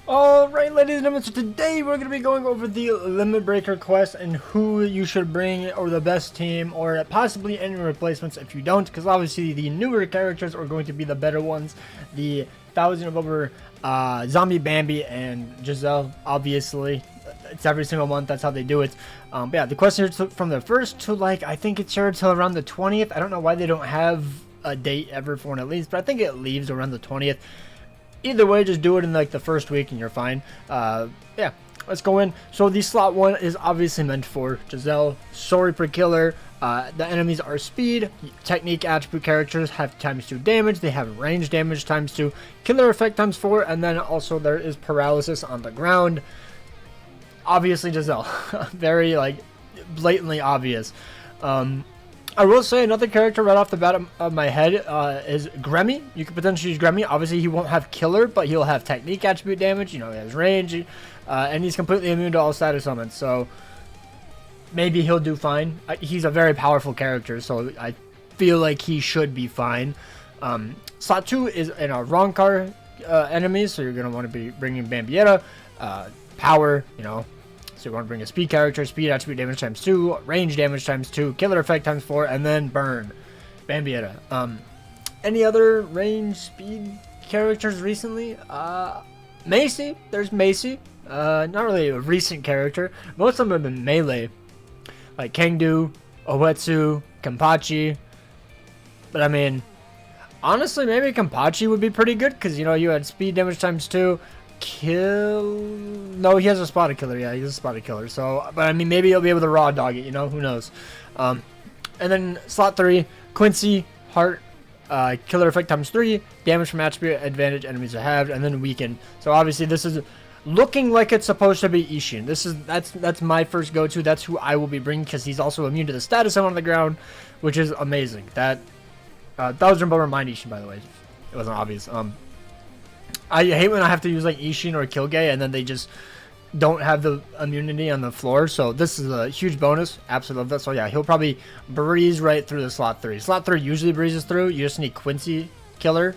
Alright, ladies and gentlemen, so today we're going to be going over the Limit Breaker quest and who you should bring, or the best team, or possibly any replacements if you don't, because obviously the newer characters are going to be the better ones. The 1000 of over Zombie Bambi and Giselle, obviously. It's every single month, that's how they do it. But yeah, the quest here from the 1st to, like, I think it's here till around the 20th. I don't know why they don't have a date ever for when it leaves, but I think it leaves around the 20th. Either way, just do it in like the first week and you're fine. Yeah, let's go in. So the slot 1 is obviously meant for Giselle. Sorry per killer. The enemies are speed, technique, attribute characters have ×2 damage. They have range damage ×2, killer effect ×4, and then also there is paralysis on the ground. Obviously Giselle. Very like blatantly obvious. I will say another character right off the bat of my head is Gremmy. You could potentially use Gremmy. Obviously, he won't have killer, but he'll have technique attribute damage. You know, he has range, and he's completely immune to all status summons. So maybe he'll do fine. He's a very powerful character, so I feel like he should be fine. Slot 2 is in our Ronkar enemies, so you're going to want to be bringing Bambietta, power, you know. So you want to bring a speed character, speed attribute damage ×2, range damage ×2, killer effect ×4, and then burn. Bambietta. Any other range speed characters recently? Macy. There's Macy. Not really a recent character. Most of them have been melee. Like Kangdu, Oetsu, Kenpachi. But I mean, honestly, maybe Kenpachi would be pretty good because, you know, you had speed damage ×2. No, he has a spotted killer. Yeah, he's a spotted killer. So, but I mean, maybe he'll be able to raw dog it, you know, who knows. And then slot 3, Quincy, heart, killer effect ×3, damage from attribute, advantage enemies are halved, and then weaken. So obviously this is looking like it's supposed to be Ishin. That's my first go-to. That's who I will be bringing because he's also immune to the status on the ground, which is amazing. That was remind Ishin, by the way. It wasn't obvious. I hate when I have to use like Ishin or Kilgay and then they just don't have the immunity on the floor. So this is a huge bonus. Absolutely love that. So yeah, he'll probably breeze right through the slot 3. Slot 3 usually breezes through. You just need Quincy killer.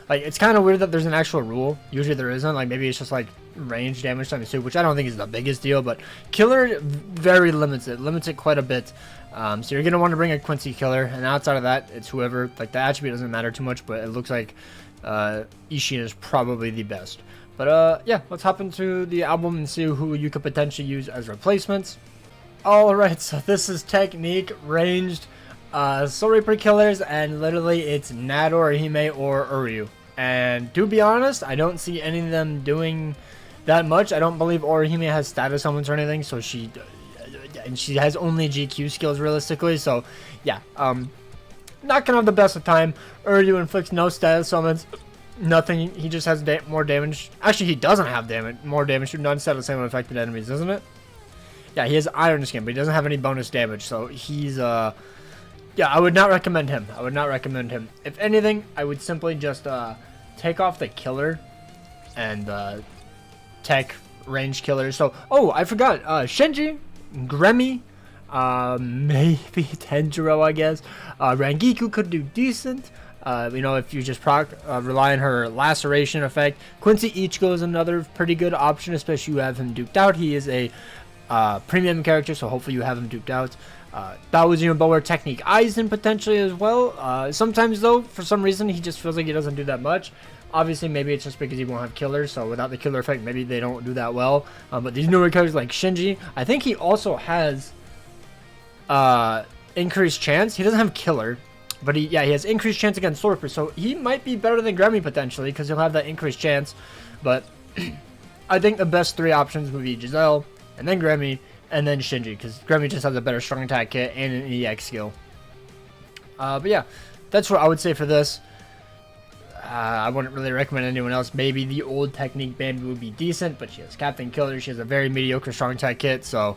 Like, it's kind of weird that there's an actual rule. Usually there isn't. Like, maybe it's just like range damage ×2, which I don't think is the biggest deal. But killer very limits it. Limits it quite a bit. So you're going to want to bring a Quincy killer. And outside of that, it's whoever. Like, the attribute doesn't matter too much, but it looks like Ishin is probably the best. But yeah, let's hop into the album and see who you could potentially use as replacements. Alright, so this is technique, ranged, Soul Reaper killers, and literally it's Nato, Orihime, or Uryu. And to be honest, I don't see any of them doing that much. I don't believe Orihime has status summons or anything, so she has only GQ skills realistically, so yeah, not gonna have the best of time. Uryu inflicts no status summons, nothing. He just has more damage. Actually, he doesn't have more damage to non-status summon affected enemies, doesn't it? Yeah, he has Iron Skin, but he doesn't have any bonus damage. So he's yeah, I would not recommend him. I would not recommend him. If anything, I would simply just take off the killer and tech range killer. So I forgot Shinji, Gremmy. Maybe Tenjiro, I guess. Rangiku could do decent. You know, if you just rely on her laceration effect. Quincy Ichigo is another pretty good option, especially you have him duped out. He is a premium character, so hopefully you have him duped out. Daouzio Bower technique Aizen potentially as well. Sometimes though, for some reason, he just feels like he doesn't do that much. Obviously, maybe it's just because he won't have killers, so without the killer effect, maybe they don't do that well. But these newer characters like Shinji, I think he also has increased chance. He doesn't have killer, but he has increased chance against Soul Reaper, so he might be better than Gremmy potentially because he'll have that increased chance. But I think the best 3 options would be Giselle, and then Gremmy, and then Shinji, because Gremmy just has a better strong attack kit and an EX skill. But yeah, that's what I would say for this. I wouldn't really recommend anyone else. Maybe the old technique Bambi would be decent, but she has Captain Killer. She has a very mediocre strong attack kit, so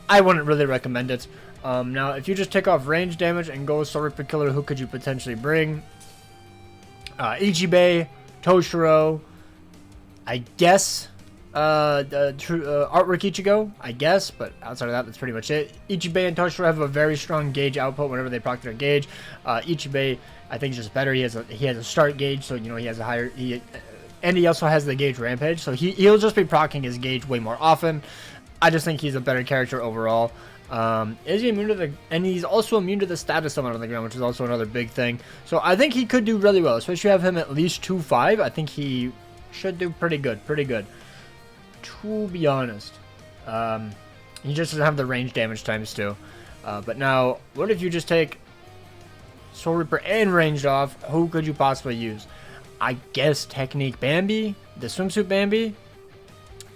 I wouldn't really recommend it. Now, if you just take off range damage and go Soul Reaper killer, who could you potentially bring? Ichibei, Toshiro, I guess Artwork Ichigo, I guess, but outside of that, that's pretty much it. Ichibei and Toshiro have a very strong gauge output whenever they proc their gauge. Ichibei, I think, is just better. He has a start gauge, so you know he has a higher And he also has the gauge rampage, so he'll just be proccing his gauge way more often. I just think he's a better character overall. Is he immune to the... And he's also immune to the status summon on the ground, which is also another big thing. So I think he could do really well, especially have him at least 2-5. I think he should do pretty good, to be honest. He just doesn't have the range damage times 2. But now, what if you just take Soul Reaper and ranged off? Who could you possibly use? I guess Technique Bambi, the swimsuit Bambi.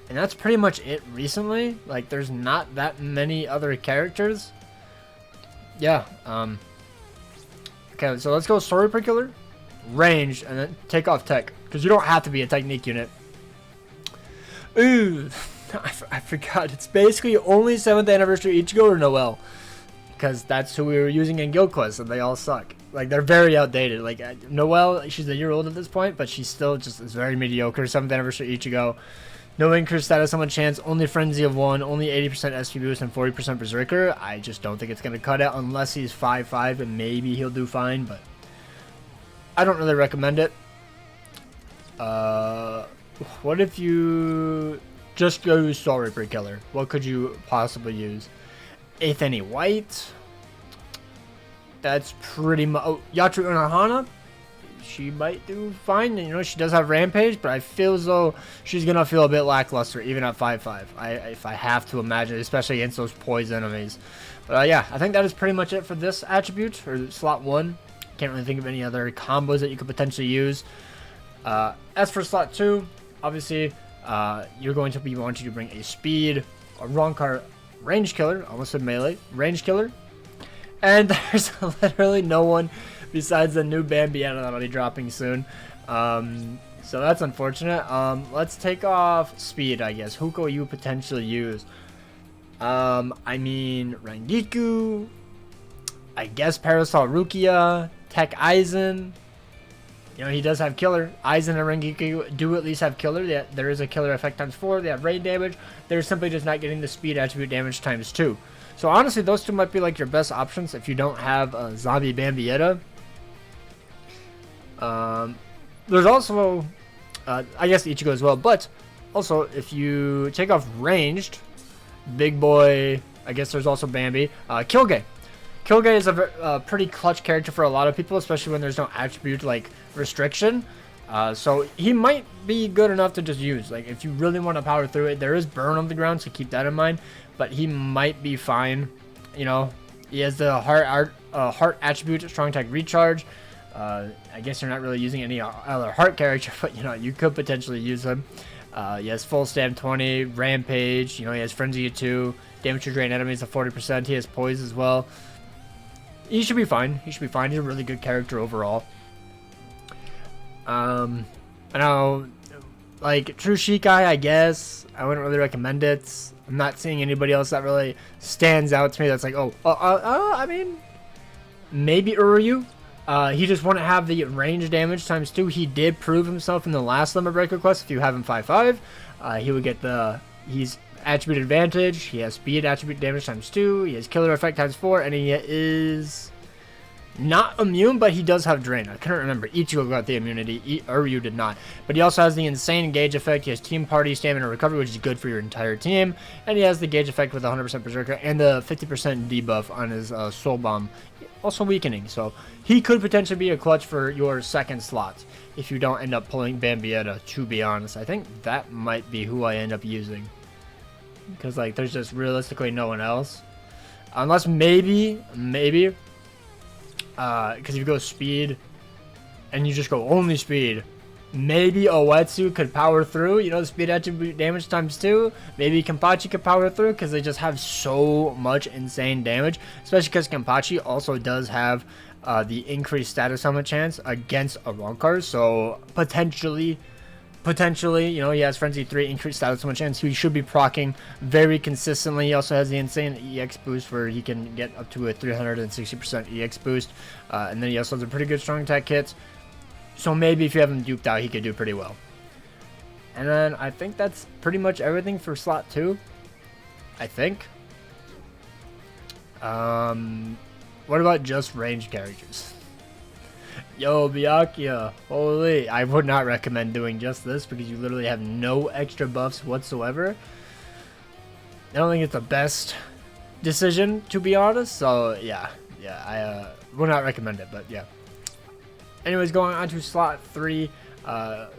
And that's pretty much it recently. Like, there's not that many other characters. Yeah. Okay, so let's go Soul Reaper Killer, ranged, and then take off Tech. Because you don't have to be a Technique unit. Ooh, I forgot. It's basically only 7th anniversary Ichigo or Noelle. Because that's who we were using in Guild Quest, and they all suck. Like, they're very outdated. Like, Noelle, she's a year old at this point, but she still just is very mediocre. 7th anniversary Ichigo. No increased status summon chance, only Frenzy of 1, only 80% SP boost, and 40% Berserker. I just don't think it's going to cut it unless he's 5-5, and maybe he'll do fine, but I don't really recommend it. What if you just go Soul Reaper Killer? What could you possibly use? 8th Any White. That's pretty much... Oh, Yatru Unohana. She might do fine. You know, she does have Rampage, but I feel as though she's going to feel a bit lackluster, even at 5-5. If I have to imagine, especially against those poison enemies. But yeah, I think that is pretty much it for this attribute, or slot 1. Can't really think of any other combos that you could potentially use. As for slot 2, obviously, you're going to be wanting to bring a speed, a Ronkar range killer, almost said melee, range killer. And there's literally no one besides the new Bambietta that'll be dropping soon. So that's unfortunate. Let's take off speed, I guess. Who could you potentially use? I mean, Rangiku, I guess Parasol Rukia, Tech Aizen. You know, he does have killer. Aizen and Rangiku do at least have killer. There is a killer effect times 4. They have rain damage. They're simply just not getting the speed attribute damage times 2. So honestly, those two might be like your best options if you don't have a zombie Bambietta. There's also, I guess Ichigo as well, but also if you take off ranged, big boy, I guess there's also Bambi, Kilgay. Kilgay is a pretty clutch character for a lot of people, especially when there's no attribute like restriction. So he might be good enough to just use. Like if you really want to power through it, there is burn on the ground, so keep that in mind. But he might be fine. You know, he has the heart attribute, strong attack recharge. I guess you're not really using any other heart character, but you know you could potentially use him. He has full stamp 20, rampage. You know he has frenzy 2, damage to drain enemies of 40%. He has poise as well. He should be fine. He should be fine. He's a really good character overall. I know, like True Shikai, I guess I wouldn't really recommend it. I'm not seeing anybody else that really stands out to me. That's like, I mean, maybe Uryu. He just wouldn't have the range damage times 2. He did prove himself in the last Limit Breaker quest. If you have him 5-5, he would get he's attribute advantage. He has speed attribute damage times 2. He has killer effect times 4, and he is not immune, but he does have drain. I couldn't remember. Ichigo got the immunity. Uryu did not. But he also has the insane gauge effect. He has team party stamina recovery, which is good for your entire team. And he has the gauge effect with 100% berserker and the 50% debuff on his soul bomb, also weakening. So he could potentially be a clutch for your second slot if you don't end up pulling Bambietta, to be honest. I think that might be who I end up using, because like there's just realistically no one else, unless maybe because if you go speed and you just go only speed, maybe Oetsu could power through, you know, the speed attribute damage times 2. Maybe Kenpachi could power through because they just have so much insane damage, especially because Kenpachi also does have the increased status summon chance against a Ronkar. So potentially, you know, he has Frenzy 3, increased status summon chance. He should be proccing very consistently. He also has the insane EX boost where he can get up to a 360% EX boost. And then he also has a pretty good strong attack kit. So maybe if you have him duped out, he could do pretty well. And then I think that's pretty much everything for slot 2. I think. What about just ranged characters? Yo, Byakuya, holy. I would not recommend doing just this because you literally have no extra buffs whatsoever. I don't think it's the best decision, to be honest. So, yeah, I would not recommend it, but yeah. Anyways, going on to slot 3, a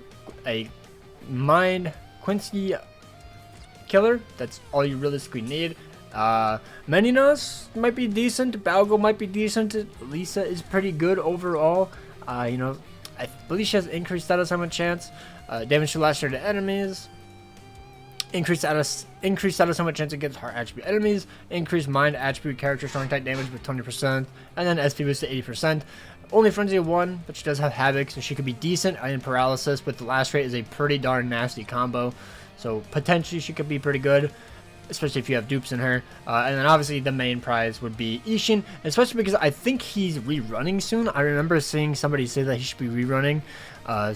Mind Quincy killer. That's all you realistically need. Meninas might be decent. Balgo might be decent. Lisa is pretty good overall. You know, I believe she has increased status summon chance. Damage to last year to enemies. Increased status summon chance against heart attribute enemies. Increased mind attribute character strong type damage with 20%. And then SP boost to 80%. Only Frenzy of 1, but she does have Havoc, so she could be decent in Paralysis, but the last rate is a pretty darn nasty combo. So potentially she could be pretty good, especially if you have dupes in her. And then obviously the main prize would be Ishin, especially because I think he's rerunning soon. I remember seeing somebody say that he should be rerunning.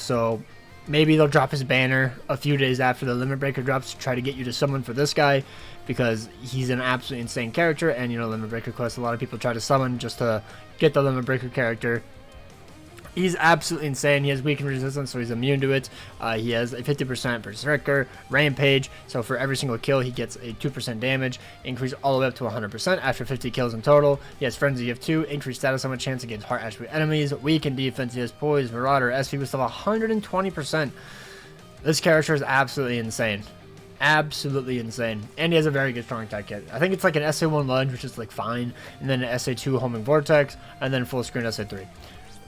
So maybe they'll drop his banner a few days after the Limit Breaker drops to try to get you to summon for this guy, because he's an absolutely insane character. And you know, Limit Breaker quest, a lot of people try to summon just to get the Limit Breaker character. He's absolutely insane. He has weakened resistance, so he's immune to it. He has a 50% Berserker, Rampage, so for every single kill he gets a 2% damage, increase all the way up to 100% after 50 kills in total. He has Frenzy of 2, increased status summon chance against heart attribute enemies, weakened defense, he has Poise, Marauder, SP with still 120%. This character is absolutely insane. Absolutely insane. And he has a very good strong attack kit. I think it's like an SA1 Lunge, which is like fine, and then an SA2 Homing Vortex, and then full screen SA3.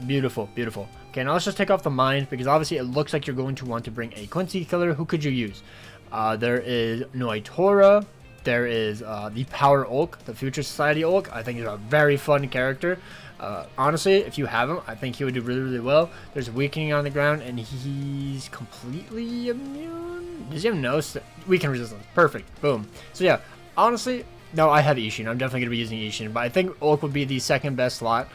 Beautiful, beautiful. Okay, now let's just take off the mind, because obviously it looks like you're going to want to bring a Quincy killer. Who could you use? There is Noitora. There is the Power Ulk, the Future Society Ulk. I think he's a very fun character. Honestly, if you have him, I think he would do really, really well. There's Weakening on the ground, and he's completely immune. Does he have no weaken resistance? Perfect. Boom. So yeah, honestly, no, I have Ishin. I'm definitely going to be using Ishin, but I think Ulk would be the second best slot.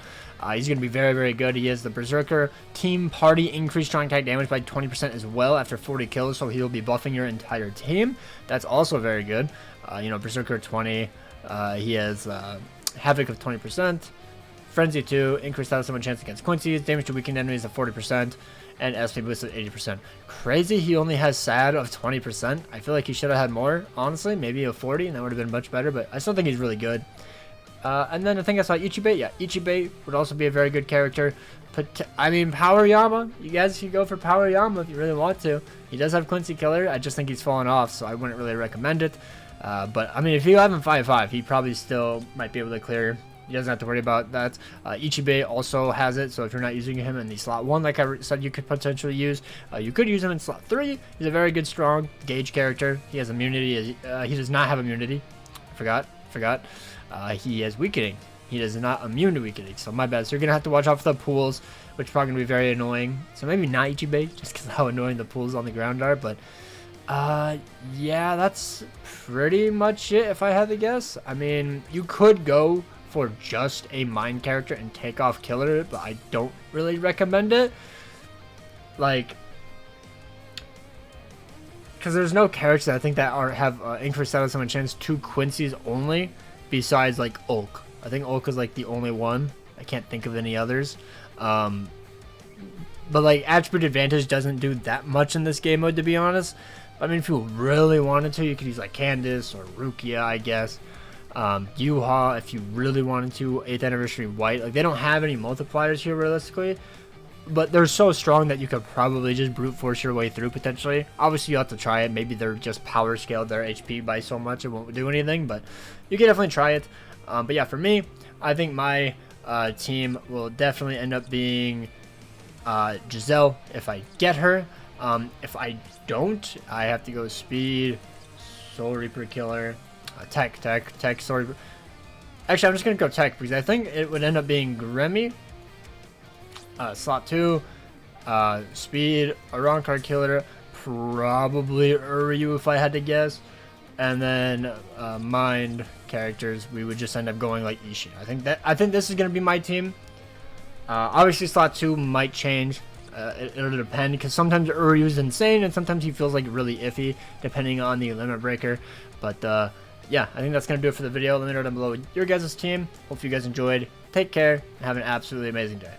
He's going to be very, very good. He has the Berserker Team Party increased strong attack damage by 20% as well after 40 kills, so he'll be buffing your entire team. That's also very good. You know, Berserker 20. He has Havoc of 20%. Frenzy 2, increased status summon chance against Quincy's, damage to weakened enemies of 40%, and SP boost of 80%. Crazy, he only has SAD of 20%. I feel like he should have had more, honestly, maybe a 40, and that would have been much better, but I still think he's really good. And then I think I saw Ichibei. Yeah, Ichibei would also be a very good character. I mean, Power Yama. You guys can go for Power Yama if you really want to. He does have Quincy Killer. I just think he's fallen off, so I wouldn't really recommend it. But, I mean, if you have him 5-5, he probably still might be able to clear. He doesn't have to worry about that. Ichibei also has it, so if you're not using him in the slot 1, like I said, you could potentially use. You could use him in slot 3. He's a very good, strong gauge character. He has immunity. He does not have immunity. Forgot. He has weakening. He is not immune to weakening, so my bad. So you're going to have to watch out for the pools, which is probably going to be very annoying. So maybe not Ichibei, just because of how annoying the pools on the ground are. But, yeah, that's pretty much it if I had to guess. I mean, you could go for just a mind character and take off Killer, but I don't really recommend it. Like, because there's no characters I think that have increased status summon chance to Quincy's only, besides like Ulk. I think Ulk is like the only one. I can't think of any others. But like Attribute Advantage doesn't do that much in this game mode, to be honest. I mean, if you really wanted to, you could use like Candace or Rukia, I guess. Yuha, if you really wanted to. 8th Anniversary White. Like, they don't have any multipliers here realistically, but they're so strong that you could probably just brute force your way through potentially. Obviously, you have to try it. Maybe they're just power scaled their HP by so much it won't do anything, but you can definitely try it. But yeah, for me, I think my team will definitely end up being Giselle if I get her. If I don't, I have to go Speed, Soul Reaper Killer, Tech, Soul Reaper. Actually, I'm just going to go Tech because I think it would end up being Gremmy. Slot 2, Speed, a wrong card killer, probably Uryu if I had to guess, and then mind characters we would just end up going like Ishin. I think this is gonna be my team. Obviously slot 2 might change. It'll depend because sometimes Uryu is insane and sometimes he feels like really iffy depending on the limit breaker. But yeah, I think that's gonna do it for the video. Let me know down below your guys' team. Hope you guys enjoyed. Take care and have an absolutely amazing day.